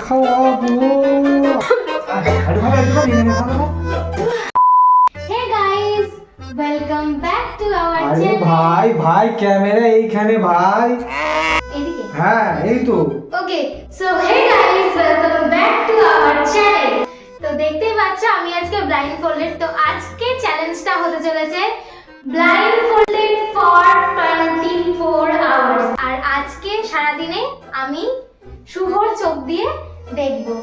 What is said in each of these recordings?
খাওয়াবো। Hey guys, welcome back to our আরে channel. ভাই ভাই ক্যামেরা এইখানে ভাই। এদিকে হ্যাঁ এই তো। Okay, so hey guys, welcome back to our channel. তো দেখতেই পাচ্ছ আমি আজকে blindfolded, তো আজকে চ্যালেঞ্জটা হতে চলেছে blindfolded for 24 hours। আর আজকে সারাদিনে আমি শুভর চোখ দিয়ে দেখবো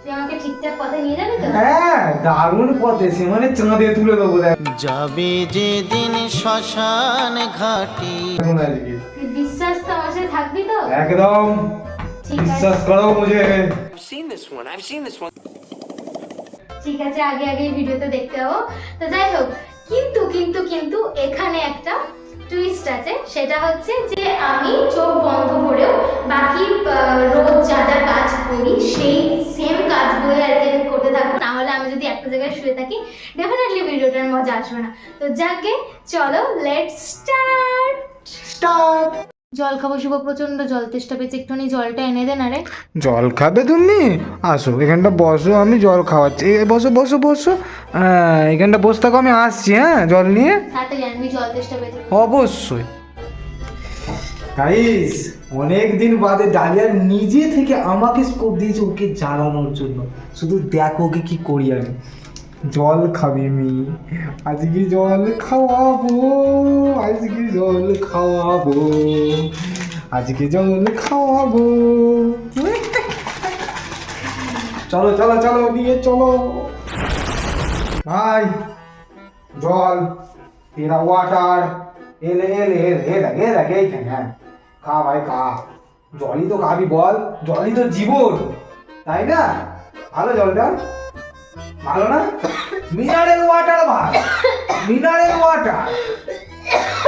তুই আমাকে ঠিকঠাক পথে নিয়ে যাবি তো? হ্যাঁ দারুণ পথে সে মানে চাঁদে তুলে দেবো দেখ। যাবে যেদিন শ্মশান ঘাটি। এখন আজকে তুই বিশ্বাস তো আমার সাথে থাকবি তো? একদম ঠিক আছে বিশ্বাস করো মুঝে। ঠিক আছে, আগে আগে ভিডিওতে দেখতে হবো। তো যাই হোক, কিন্তু এখানে একটা টুইস্ট আছে, সেটা হচ্ছে যে আমি চোখ বন্ধ করেও বাকি রোজ যা যা কাজ করি সেই সেম কাজগুলো আর কি আমি করতে থাকবো। না হলে আমি যদি একটা জায়গায় শুয়ে থাকি ডেফিনেটলি ভিডিওটার মজা আসবে না। তো যাকে চলো লেটস স্টার্ট। জল খাবো শুভ, প্রচন্ড জল তেষ্টা পেয়েছে, একটুখানি জলটা এনে দে না রে। জল খাবে তুমি? আসো এখানটা বসো, আমি জল খাওয়াচ্ছি। বসো বসো বসো। হ্যাঁ এখানটা বসে থাকো, আমি আসছি। হ্যাঁ জল নিয়ে তাড়াতাড়ি আনবি, জল তেষ্টা পেয়েছে। অবশ্যই। গাইস অনেক দিন বাদে ডালিয়া নিজে থেকে আমাকে স্কোপ দিয়েছে ওকে জ্বালানোর জন্য। শুধু দেখো ওকে কি করি আমি। জল খাবি মি, আজকে জল খাওয়াবো, আজকে জল খাওয়াবো, আজকে জল খাওয়াবো। চলো চলো চলো নিয়ে চলো ভাই। জল তেরা ওয়াটার এলে এলে এলে এলে এইখানে। হ্যাঁ খা ভাই খা, জলই তো খাবি বল, জলই তো জীবন, তাই না? ভালো জলটা ভালো না? মিনারেল ওয়াটার ভাই, মিনারেল ওয়াটার।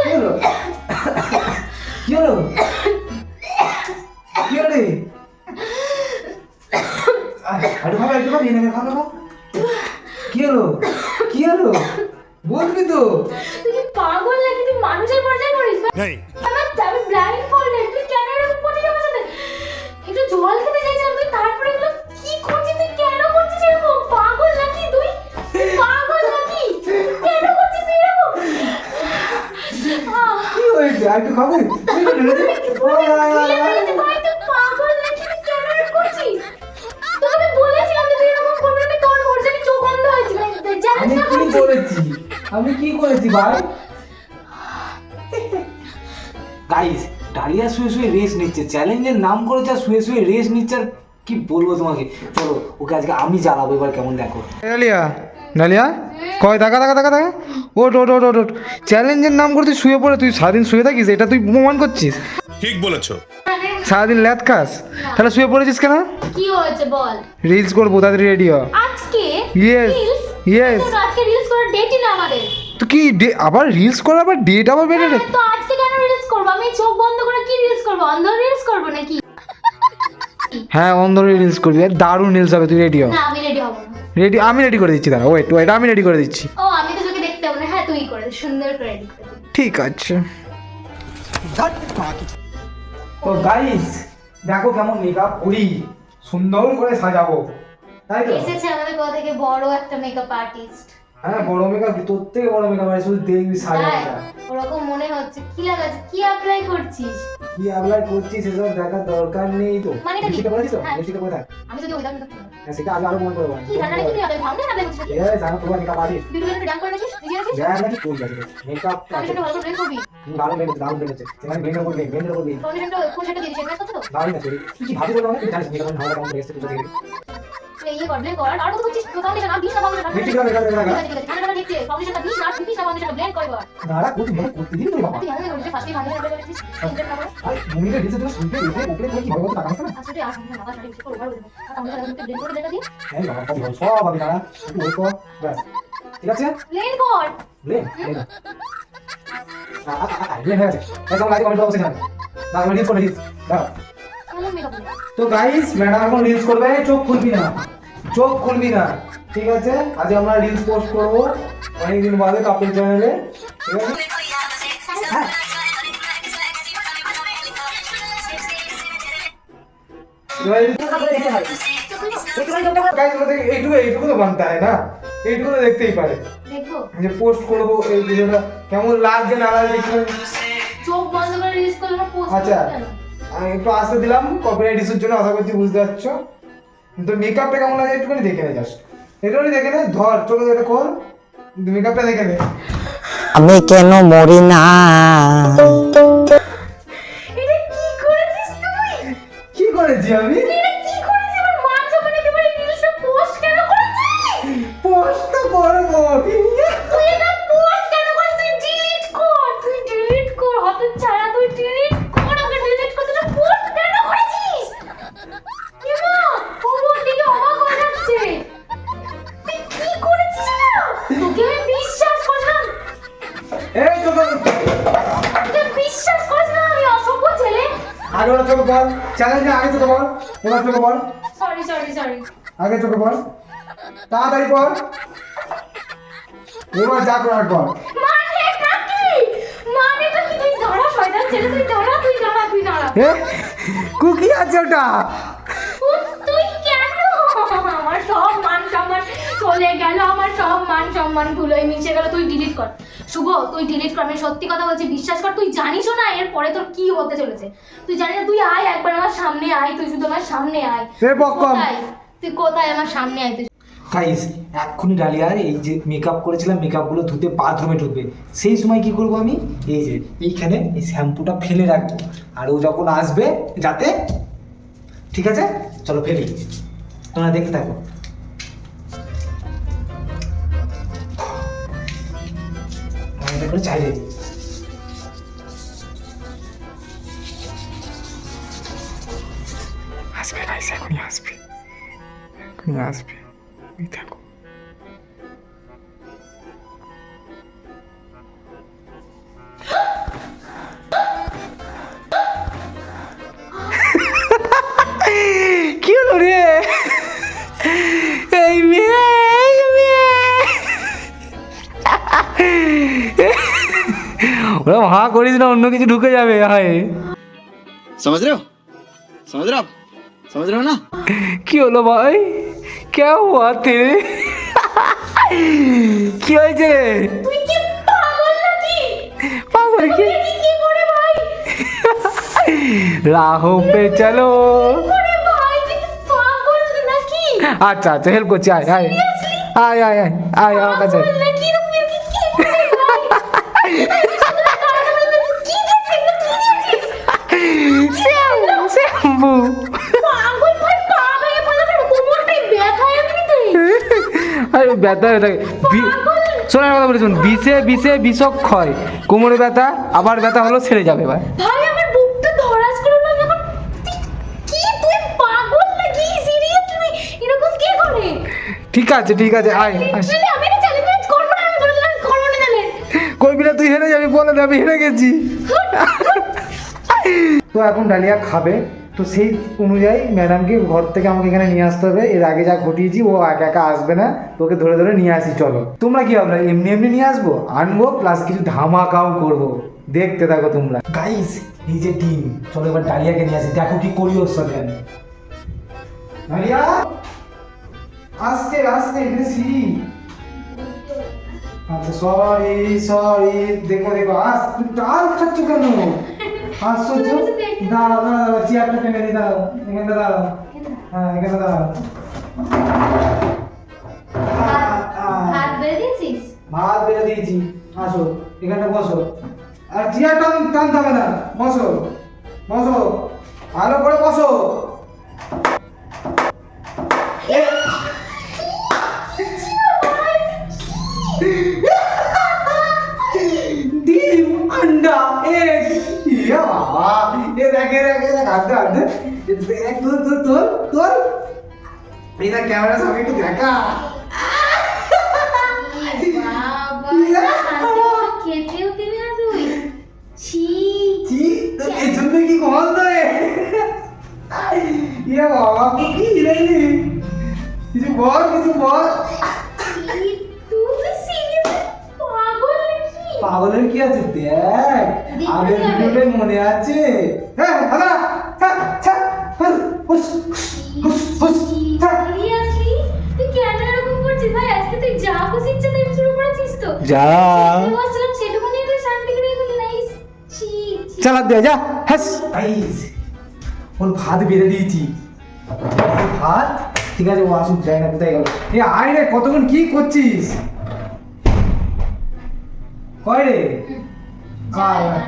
কি হলো কি হলো কি হলো? আরে ভাই একটু খাবি না? খাবো খাবো। কি হলো কি হলো বলবি তো? তুই কি পাগল নাকি? তুই মানুষের পর্যায়ে পড়িস? আমি ব্লাইন্ডফোল্ডেড, তুই কেন এরকম করছিস আমার সাথে? একটু জল খেতে চাইছিলাম, তুই তারপরে এগুলো কি করছিস? তুই কেন করছিস এরকম? পাগল নাকি তুই? পাগল নাকি? কেন করছিস এরকম? কি হয়েছে? আর একটু খাবো? তুই তো ঢেলে দে। ভাই তুই পাগল নাকি? তুই কেন এরকম করছিস? তোকে আমি বলেছিলাম যে তুই এরকম করবি না, তোর ওর চোখ বন্ধ হয়েছিল। আমি কি করেছি? আমি কি করেছি ভাই? গাইস ডালিয়া শুয়ে শুয়ে রেস নিচ্ছে, চ্যালেঞ্জের নাম করেছে আর শুয়ে শুয়ে রেস নিচ্ছে। আর কি বলবো তোমাকে, চলো ওকে আজকে আমি জ্বালাবো, এবার কেমন দেখো। ডালিয়া ডালিয়া কয় দেখা দেখা দেখা দেখা, ওট ওট ওট ওট ওট। চ্যালেঞ্জের নাম করে তুই শুয়ে পড়ে, তুই সারাদিন শুয়ে থাকিস, এটা তুই প্রমাণ করছিস। ঠিক বলেছো। সারাদিন ল্যাদ খাস, তাহলে শুয়ে পড়েছিস কেন? কি হয়েছে বল? রিলস করবো, তাড়াতাড়ি রেডি হ। আজকে Yes, রিলস? yes. তো আজকে রিলস করার ডেটই না আমাদের। তো কি আবার রিলস করা, আবার ডেট আবার বেড়ে রে। তো আজকে কেন রিলস করব? আমি চোখ বন্ধ করে কি রিলস করব? অন্ধ রিলস করব নাকি? হ্যাঁ অন্ধরে রিলস করবি, আর দারুণ রিলস হবে, তুই রেডি হ। না আমি রেডি হব না। রেডি আমি রেডি করে দিচ্ছি, দাঁড়া ওয়েট ওয়েট, আমি রেডি করে দিচ্ছি। ও আমি তো তোকে দেখতে হবে না। হ্যাঁ তুই করে দে, সুন্দর করে এডিট করে দে। ঠিক আছে। তো গাইস দেখো কেমন মেকআপ করি, সুন্দর করে সাজাবো, তাই তো? এসেছে আমাদের কোথা থেকে বড় একটা মেকআপ আর্টিস্ট। হ্যাঁ বড় মেকআপ, তোর থেকে বড় মেকআপ, মানে শুধু দেখবি সাজাটা। ওরকম মনে হচ্ছে। কি লাগাচ্ছিস? কি অ্যাপ্লাই করছিস? কি অ্যাপ্লাই করছিস সেসব দেখার দরকার নেই তো। মানে কি? লিপস্টিকটা পরেছিস তো? হ্যাঁ। লিপস্টিকটা পরে থাক। আমি যদি ওইটা মেকআপ করি। হ্যাঁ সেটা আগে আরো মনে করে বল। কি ঠান্ডা নাকি? তুই অ্যাপ্লাই ফাউন্ডেশন অ্যাপ্লাই করছিস? এই জানো তোমার মেকআপ আর্টিস্ট। ভিডিও করে ডান করে রাখিস? নিজে রাখিস? হ্যাঁ নাকি কোন জায়গায় মেকআপ ফাউন্ডেশনটা ভালো করে ব্লেন্ড করবি। দারুণ বেড়েছে, দারুণ বেড়েছে। সেখানে ব্লেন্ডার করবি, ব্লেন্ডার করবি। ফাউন্ডেশনটা কোন সেটা দিয়ে দিছিস? ম্যাচ করছিস তো? দারুণ আছে। কি ভাবি বলো না, তুই জানিস মেকআপ ভালো কেমন বেড়েছে তুই দেখবি। এই কর ব্লেন্ড কর। আর কত করছিস? ফাউন্ডেশন আর 20 না ফাউন্ডেশন। লিপস্টিকটা মেকআপ ঠিক লাগা। আছে ঠিক আছে। ঠান্ডা দেখতে ফাউন্ডেশনটা 20 না 30 না ফাউন্ডেশনটা ব্লেন্ড করে কর। দাঁড়া করতে দিবি তুই বাবা। তুই আমি বলছি ফার্স্টে ফাউন্ডেশন অ্যাপ্লাই করছিস। ঠিক আছে না? আরে ভূমিকা দিতে তো শুনতে উপরে উপরে তুই কি ভালো কথা টাকা না? আচ্ছা তুই আসুন না, মাথা সারি করে ওভার করে দে। আর আমরা ব্লেন্ড করে দেখা দিই। এই বাবা কবি সব আমি দাঁড়া একটু ওই কর ব্যাস ঠিক আছে। ব্লেন্ড কর। লে লে লে হয়ে গেছে। এই সব লাইক কমেন্ট বক্সে জানাবে না, আমি রিলস করে রিলস দাঁড়া। কেমন মেকআপ? তো গাইস ম্যাডাম এখন রিলস করবে, চোখ খুলবি না, চোখ খুলবি না, ঠিক আছে? আজ আমরা রিলস পোস্ট করব অনেকদিন বাদে কাপল চ্যানেলে, ঠিক আছে? এইটুকু তো বানতে হয় না, এইটুকু তো দেখতেই পারে দেখো যে পোস্ট করবো এই ভিডিওটা কেমন লাগছে না লাগছে একটু। চোখ বন্ধ করে রিলিজ করলে না পোস্ট আচ্ছা আমি একটু আসতে দিলাম কপিরাইট ইস্যুর জন্য, আশা করছি বুঝতে পারছো। তো মেকআপটা কেমন লাগে একটুখানি দেখে নে, জাস্ট একটুখানি দেখে নে, ধর চোখে এটা কর, মেকআপটা দেখে নে। আমি কেন মরি না? এটা কি করেছিস তুই? কি করেছি আমি? এটা কি করেছিস? আমার মান সম্মান একেবারে রিলসে পোস্ট কেন করেছিস? পোস্ট তো করবো। তুই এটা পোস্ট কেন করেছিস? তুই ডিলিট কর, তুই ডিলিট কর, হতচ্ছাড়া তুই ডিলিট কর, ওকে ডিলিট করতে না পোস্ট কেন করেছিস? কেমন খবর দিকে অবাক হয়ে যাচ্ছে। তুই কি করেছিস এটা? তোকে আমি বিশ্বাস করলাম, এই তো তোকে বিশ্বাস করলাম আমি অসভ্য ছেলে। আগে ওরা চোখে বল, চ্যালেঞ্জে আগে চোখে বল, এবার চোখে বল, সরি সরি সরি। আগে চোখে বল, তাড়াতাড়ি বল, এবার যা করার বল। মানেটা কি? মানেটা কি? তুই দাঁড়া শয়তান ছেলে, তুই দাঁড়া, তুই দাঁড়া, তুই দাঁড়া। কুকি আছে ওটা। তুই কেন? আমার সব মান সম্মান চলে গেল, আমার সব মান সম্মান ধুলোয় মিশে গেল। তুই ডিলিট কর শুভ, তুই ডিলিট কর। আমি সত্যি কথা বলছি, বিশ্বাস কর। তুই জানিসও না এরপরে তোর কি হতে চলেছে। তুই জানিস না, তুই আয় একবার আমার সামনে আয়, তুই শুধু আমার সামনে আয়। এ বক্কম। কোথায়? তুই কোথায়? আমার সামনে আয় তুই। গাইস এক্ষুনি ডালিয়ার এই যে মেকআপ করেছিলাম, মেকআপগুলো ধুতে বাথরুমে ঢুকবে, সেই সময় কি করব আমি, এই যে এইখানে এই শ্যাম্পুটা ফেলে রাখবো, আর ও যখন আসবে যাতে, ঠিক আছে চলো ফেলি, তোমরা দেখতে থাকো। এটা করে চাইলে আসবে, গাইস এখনই আসবে, এখনই আসবে, এই দেখো। কি হলো রে? এই মেয়ে, এই মেয়ে ওরা হা করিস না, অন্য কিছু ঢুকে যাবে। হয় समझ रहे हो आप समझ रहे हो ना? কি হলো ভাই? কে হুয়া তেরে? কি হয়েছে? তুই কি পাগল নাকি? পাগল কি? কি করে ভাই? রাহো পে চলো। ওরে ভাই তুই কি পাগল নাকি? আচ্ছা আচ্ছা হেল্প করছি, আয় আয় আয় আয় আয় আয় আমার কাছে। পাগল নাকি? তুমি কি করে ভাই? কি দেখছিস? শ্যাম্পু। পাগল ভাই, পা ভেঙে পড়লো কেন? কোমরটাই ব্যথা এমনিতে। আরে ব্যথা থাকে, শোন একটা কথা বলি, শোন, বিষে বিষক্ষয়, কোমরে ব্যথা, আবার ব্যথা হলো সেরে যাবে ভাই। ভাই আমার বুকটা ধরাস করে উঠলো যখন। কি তুই পাগল নাকি? সিরিয়াসলি এরকম কে করে? ঠিক আছে আয় আয়। ছেলে আমি না চ্যালেঞ্জ করব না, আমি বলে দিলাম করব না চ্যালেঞ্জ। করবি না তুই, হেরে যাবি, বলে দে আমি হেরে গেছি। তো এখন ডালিয়া খাবে, তো সেই অনুযায়ী ম্যাডামকে ঘর থেকে আমাকে এখানে নিয়ে আসতে হবে। এর আগে যা ঘটিয়েছি ও একা একা আসবে না, তোকে ধরে ধরে নিয়ে আসি চলো। তোমরা কি ভাবলে এমনি এমনি নিয়ে আসবো? আনবো প্লাস কিছু ধামাকাও করবো, দেখতে থাকো তোমরা। গাইস এই যে টিম, চলো এবার ডালিয়াকে নিয়ে আসি, দেখো কি করি ওর সাথে আমি। ডালিয়া আস্তে আস্তে এখানে সিঁড়ি। আচ্ছা সরি দেখো আস, টাল খাচ্ছ কেন? আশ্চর্য। দাঁড়াও চেয়ারটা টেনে দিই, দাঁড়াও এখানে দাঁড়াও, হ্যাঁ এখানে দাঁড়াও। হাত বেঁধে দিয়েছিস? ভাত বেড়ে দিয়েছি, আসো এখানে বসো, আর চেয়ার টানতে হবে না, বসো ভালো করে বসো। ডিম अंडा एक, ये बाबा ये देखे आते एक তোর এটা ক্যামেরা সামনে একটু দেখা। বাবা খেতেও দিবি না তুই? ছি ছি, তো এই জন্য কি গন্ধ রে? ये বাবা কি রে? কিছু বল তুই সিরিয়াস পাগল নাকি? পাগলের কি আছে দেখ, আগের ভিডিওটাই মনে আছে। হ্যাঁ হুস হুস হুস Seriously? তুই কেন এরকম করছিস ভাই? আজকে তুই যা খুশি ইচ্ছা তাই শুরু করেছিস তো? যা আমি বলছিলাম সেটুকু নিয়ে তুই শান্তি করে গেলি না। ছি, ছি। চালা দে যা হ্যাস গাইস ওর ভাত বেড়ে দিয়েছি ভাত ঠিক আছে ও আসুক যাই না কোথায় গেল এ আয় রে কতক্ষণ কি করছিস কয় রে যাই আয়, না।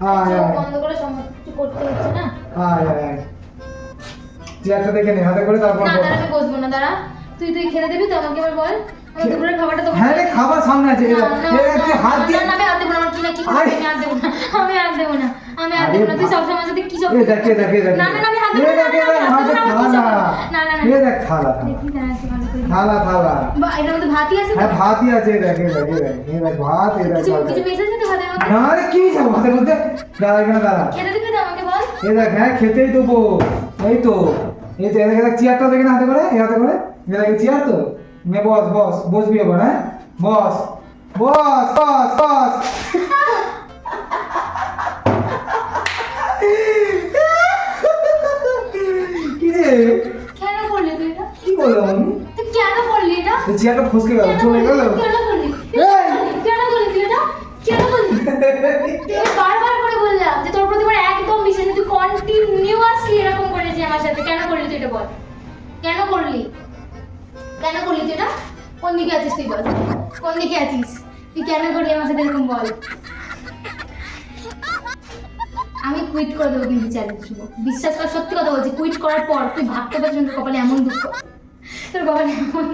আয়, চোখ আয়। বন্ধ করে সমস্ত কিছু করতে হচ্ছে না। আয় আয় আয় চেয়ারটা দেখে নে হাতে করে তারপর না বল। দাঁড়া, আমি বসবো না, দাঁড়া। তুই খেতে দিবি তো আমাকে এবার বল। আমার দুপুরের খাবারটা তো হ্যাঁ রে খাবার সামনে আছে না, না, তুই হাত দিয়ে না, আমি হাত দেবো না, আমার কি না কি করবি, আরে। আমি হাত দেবো না, আমি হাত দেবো না, আমি হাত আরে দেবো না, তুই বা- সবসময় আমার সাথে কি সব এ দেখ এ দেখ এ দেখ না, না, না, আমি হাত এ দেবো না, দেখ, এ দেখ, আমি হাত দেবো না, হাতে আমার কি থালা। সব- না, না, না। এ দেখ থালা দেখি দাঁড়া, একটু ভালো করে। থালা থালা বা, এটার মধ্যে ভাতই আছে তো? হ্যাঁ ভাতই আছে এ দেখ এ দেখ এ দেখ এ দেখ ভাত এ দেখ কিছু ভাত কিছু মেসেজ আছে তো ভাতের মধ্যে? না রে কি যাবো ভাতের মধ্যে দাঁড়া এখানে দাঁড়া খেতে দিবি তো আমাকে বল। এ দেখ হ্যাঁ খেতেই দেবো এই তো এই তো এ দেখ চেয়ারটা দেখে না হাতে করে এই হাতে করে এ দেখ চেয়ার তো মে বস বস বসবি এবার হ্যাঁ বস বস বস বস কি রে কেন করলি তুই এটা? কি বললাম আমি তুই কেন করলি এটা? এই চেয়ারটা ফসকে গেল কেন চলে গেল করলি? কেন করলি? এই! কেন করলি তুই এটা? কেন করলি? আমি বারবার করে বললাম যে তোর প্রতি আমার একদম বিশ্বাস নেই, তুই কন্টিনিউয়াসলি এরকম করেছিস আমার সাথে। কেন করলি তুই এটা বল? কেন করলি? কেন করলি তুই এটা? কোন দিকে আছিস তুই বল? কোন দিকে আছিস? তুই কেন করলি আমার সাথে এরকম বল? আমি কুইট করে দেবো কিন্তু চ্যালেঞ্জ শুভ। বিশ্বাস কর, সত্যি কথা বলছি, কুইট করার পর তুই ভাবতে পারছিস না তোর কপালে এমন দুঃখ, তোর কপালে এমন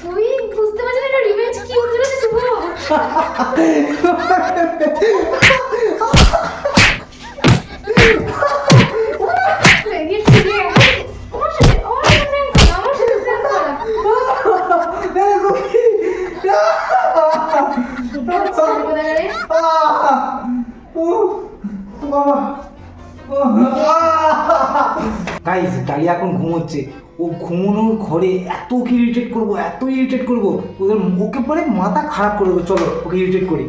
তুই বুঝতে পারছিস না এটা রিভেঞ্জ কি হতে চলেছে শুভ। রেগেছি রে। আমার সাথে same করা। ছেলে কোথাকারে? গাইস ডালি এখন ঘুমোচ্ছে ও ঘুমানোর ঘরে এত কি ইরিটেট করবো এত ইরিটেট করবো ওদের ওকে পরে মাথা খারাপ করে দেবো চলো ওকে ইরিটেট করি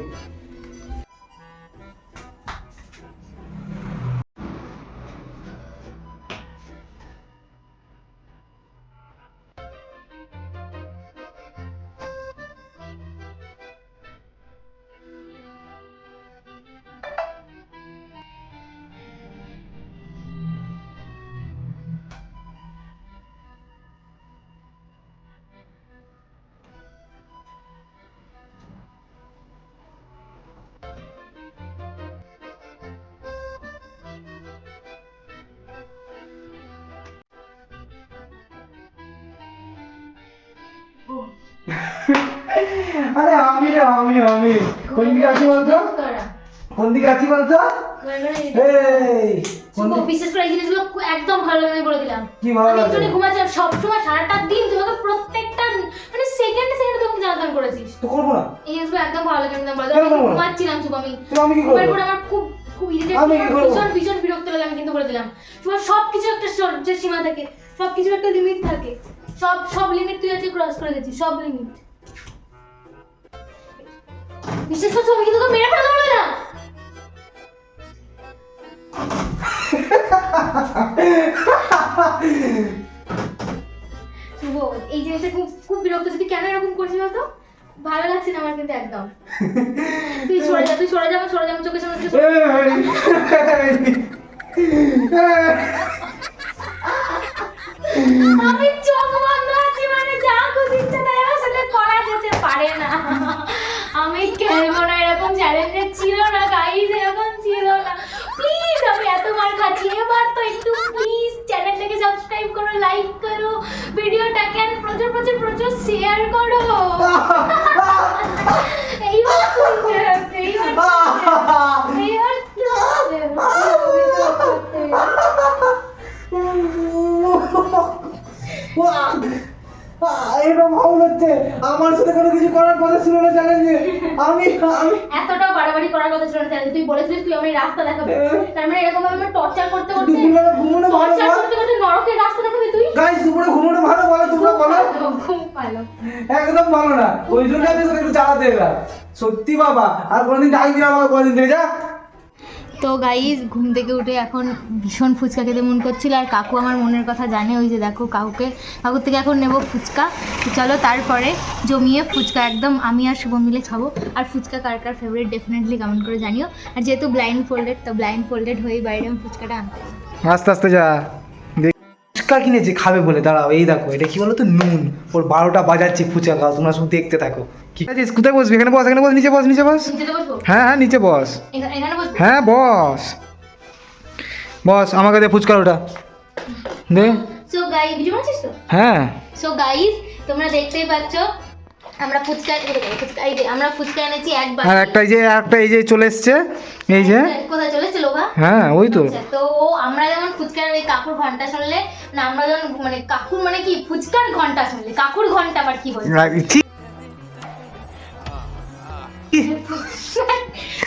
আরে আমি রে আমি কোন দিকে আছি বলতো কোন দিকে আছি বলতো এই কোন শুভ, দিকে- বিশেষ করে এই জিনিসগুলো একদম ভালো লাগে না বলে দিলাম। কি ভালো আমি লাগে? একটুখানি ঘুমাচ্ছিলাম, সবসময় সারাটা দিন তোমাকে প্রত্যেকটা মানে সেকেন্ডে সেকেন্ডে তোমাকে জ্বালাতন করেছিস। তো করবো না এই জিনিসগুলো একদম ভালো লাগে না বলে কেন দিলাম। করবো না? ঘুমাচ্ছিলাম শুভ, আমি তো আমি কি ঘুমের করবো পরে আমার খুব খুব ইরিটেট, আমি কি করবো? ভীষণ ভীষণ বিরক্ত লাগে, আমি কিন্তু বলে দিলাম। তোমার সব কিছু একটা সহ্যের সীমা থাকে, সব কিছুর একটা লিমিট থাকে, সব সব লিমিট তুই আজকে ক্রস করে গেছিস, সব লিমিট। বিশেষ করে আমি কিন্তু তোকে মেরে ফেলে দেবো না। শুভ, এই জিনিসটা খুব খুব বিরক্ত, যদি কেন এরকম করছিস বলতো? ভালো লাগছে না আমার কিন্তু একদম। তুই সরে যা, তুই সরে যা, আমার সরে যা, আমার চোখের সামনে থেকে সরে যা। আমি চোখ বন্ধ আছি মানে যা খুশি ইচ্ছা তাই আমার সাথে করা যেতে পারে না। আমি খেলবো না, এরকম চ্যালেঞ্জের ছিল না গাইস, এরকম ছিল না। প্লিজ, আমি এত মার খাচ্ছি, এবার তো একটু প্লিজ চ্যানেলটাকে সাবস্ক্রাইব করো, লাইক করো, ভিডিওটাকে প্রচুর প্রচুর প্রচুর শেয়ার করো। এইবার শুনতে হবে, এইবার এটা ভালো লাগছে আমার সাথে কোনো কিছু করার কথা ছিল না চ্যালেঞ্জে আমি আমি এতটাও বাড়াবাড়ি করার কথা ছিল না চ্যালেঞ্জে। তুই বলেছিলিস তুই আমায় রাস্তা দেখাবি, তার মানে এরকম ভাবে আমার টর্চার করতে করতে দুপুরবেলা ঘুমোনো ভালো টর্চার বল করতে করতে নরকের রাস্তা দেখাবি তুই। গাইস দুপুরে ঘুমোনো ভালো বলো তোমরা বলো খুব ভালো। একদম ভালো না ওই জন্য আমি তোকে একটু চালাতে এলাম সত্যি বাবা আর কোনোদিন ডাক দিলাম আমাকে কোনোদিন থেকে যা তো গাইজ ঘুম থেকে উঠে এখন ভীষণ ফুচকা খেতে মন করছিল, আর কাকু আমার মনের কথা জানে, ওই যে দেখো কাকুর থেকে এখন নেব ফুচকা। তো চলো তারপরে জমিয়ে ফুচকা একদম আমি আর শুভ মিলে খাবো। আর ফুচকা কার কার ফেভারিট ডেফিনেটলি কমেন্ট করে জানিও। আর যেহেতু ব্লাইন্ড ফোল্ডেড হয়েই বাইরে আমি ফুচকাটা আনতে যাবো। আস্তে আস্তে যা। ফুচকা কিনেছি খাবে বলে, দাঁড়াও এই দেখো এটা কি বলো তো, নুন। ওর 12টা বাজাচ্ছি ফুচকা খাও, তোমরা শুধু দেখতে থাকো। কি আছিস, কোথায় বসবি? এখানে বস, এখানে বস, নিচে বস, নিচে বস। নিচেতে বসবো? হ্যাঁ হ্যাঁ নিচে বস। এখানে বসবো? হ্যাঁ বস বস, আমাকে দে ফুচকা ওটা দে। সো গাইজ ভিডিও বানাচ্ছিস তো? হ্যাঁ সো গাইজ তোমরা দেখতেই পাচ্ছ আমরা ফুচকা এই যে আমরা ফুচকা এনেছি এক আর বাটি। একটা এই যে চলে এসছে, এই যে। কোথায় চলেছে লোভা? হ্যাঁ ওই তো। আচ্ছা, তো ও আমরা যেমন ফুচকার ওই কাকুর ঘন্টা শুনলে না, আমরা যেমন মানে কাকুর মানে কি ফুচকার ঘন্টা শুনলে, কাকুর ঘন্টা আবার কি বলে, ঠিক।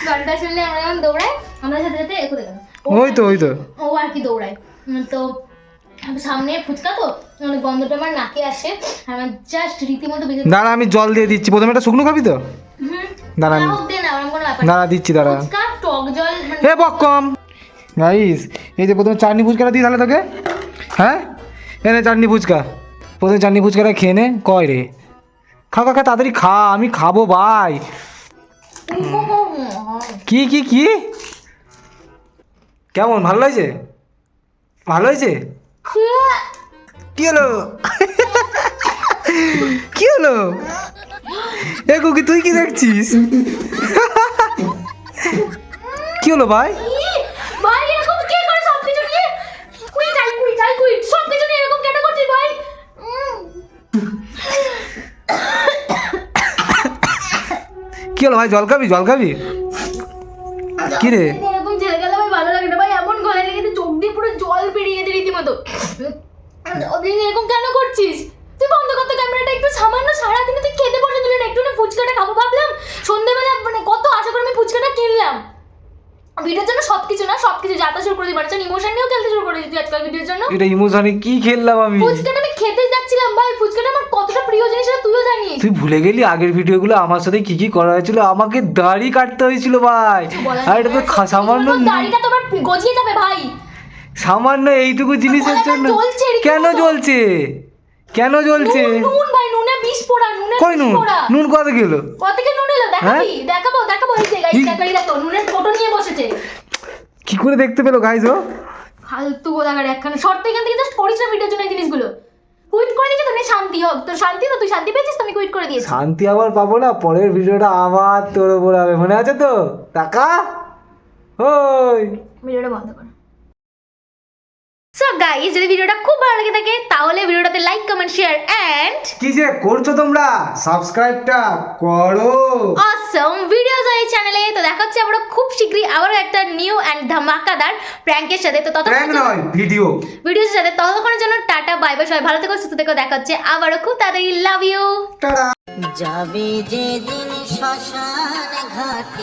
ঘন্টা শুনলে আমরা যেমন দৌড়াই, আমাদের সাথে সাথে একটু দেখেন ওই তো ওই তো। ও আর কি দৌড়ায়। তো সামনে ফুচকা তো মানে গন্ধটা আমার নাকে আসে, আর আমার জাস্ট রীতিমতো বেঁচে। দাঁড়া আমি জল দিয়ে দিচ্ছি, প্রথমে একটা শুকনো খাবি তো? দাঁড়া আমি দে না, আমার কোনো ব্যাপার দাঁড়া দিচ্ছি, দাঁড়া। ফুচকা টক জল হে বক্কম গাইস, এই যে প্রথমে চাটনি ফুচকাটা দিই তাহলে তোকে। হ্যাঁ এনে চাটনি ফুচকা, প্রথমে চাটনি ফুচকাটা খেয়ে নে। কয় রে, খা খা খা তাড়াতাড়ি খা, আমি খাবো ভাই। কি কি কি কেমন, ভালো হয়েছে? ভালো হয়েছে? কি হলো? কি হলো? এ কুকি তুই কি দেখছিস? কি হলো ভাই? ভাই এরকম কে করে সবকিছু নিয়ে কুই সবকিছু নিয়ে এরকম কেন করছিস ভাই? কি হলো ভাই, জল খাবি? জল খাবি? কি রে? এরকম ছেলে গেলে ভাই ভালো লাগে না ভাই, এমন গলায় লেগেছে চোখ দিয়ে পুরো জল বেরিয়ে গেছে রীতিমতো। ওদিন এরকম কেন করছিস? তুই বন্ধ করতে ক্যামেরাটা, একটু সামান্য সারাদিনে তুই খেতে পর্যন্ত দিলি না, একটু না ফুচকাটা খাবো ভাবলাম সন্ধ্যেবেলা, মানে কত আশা করে আমি ফুচকাটা কিনলাম ভিডিওর জন্য, সবকিছু না সবকিছু যাতা শুরু করে দিই, বাচ্চা ইমোশন নিয়েও খেলতে শুরু করে দিই আজকাল ভিডিওর জন্য। এটা ইমোশনে কি খেললাম আমি? ফুচকাটা আমি খেতে যাচ্ছিলাম ভাই, ফুচকাটা আমার কতটা প্রিয় জিনিস সেটা তুইও জানিস। তুই ভুলে গেলি আগের ভিডিওগুলো আমার সাথে কি কি করা হয়েছিল? আমাকে দাড়ি কাটতে হয়েছিল ভাই, আর এটা তো সামান্য দাড়িটা তোমার গজিয়ে যাবে ভাই, সামান্য এইটুকু জিনিসের গলাটা জন্য। জ্বলছে রীতিমতো। কেন জ্বলছে? কেন জ্বলছে? নুন ভাই, নুনে বিষ পোড়া, নুনে কই নুন? নুন কত গেল? কত থেকে নুন এলো দেখাবি? দেখাবো এই যে গাইস দেখো নুনের ফটো নিয়ে বসেছে। কি করে দেখতে পেলো গাইজ ও? ফালতু গোদাগার একখানে শর্ট এখান থেকে জাস্ট করিস না ভিডিওর জন্য এই জিনিসগুলো। কুইট করে দিয়েছি তো, শান্তি হোক তোর শান্তি, তো তুই শান্তি পেয়েছিস তো আমি কুইট করে দিয়েছি। শান্তি আবার পাবো না, পরের ভিডিওটা আবার তোর উপর হবে, মনে আছে তো? টাকা ওই ভিডিওটা বন্ধ কর। সো গাইস যদি ভিডিওটা খুব ভালো লাগে থাকে তাহলে ভিডিওটাতে লাইক কমেন্ট শেয়ার এন্ড কি যে করছো তোমরা, সাবস্ক্রাইবটা করো। অসম ভিডিওস এই চ্যানেলে। তো দেখা হচ্ছে আবার খুব শীঘ্রই আবারও একটা নিউ এন্ড ধামাকাদার প্র্যাঙ্কের সাথে। তো প্র্যাঙ্ক ততক্ষণ নয় ভিডিও, ভিডিওর সাথে ততক্ষণের জন্য টাটা বাই বাই, সবাই ভালো থেকো সুস্থ থেকো, দেখা হচ্ছে আবারও খুব তাড়াতাড়ি, লাভ ইউ। টাটা। যাবে যেদিন শ্মশান ঘাটে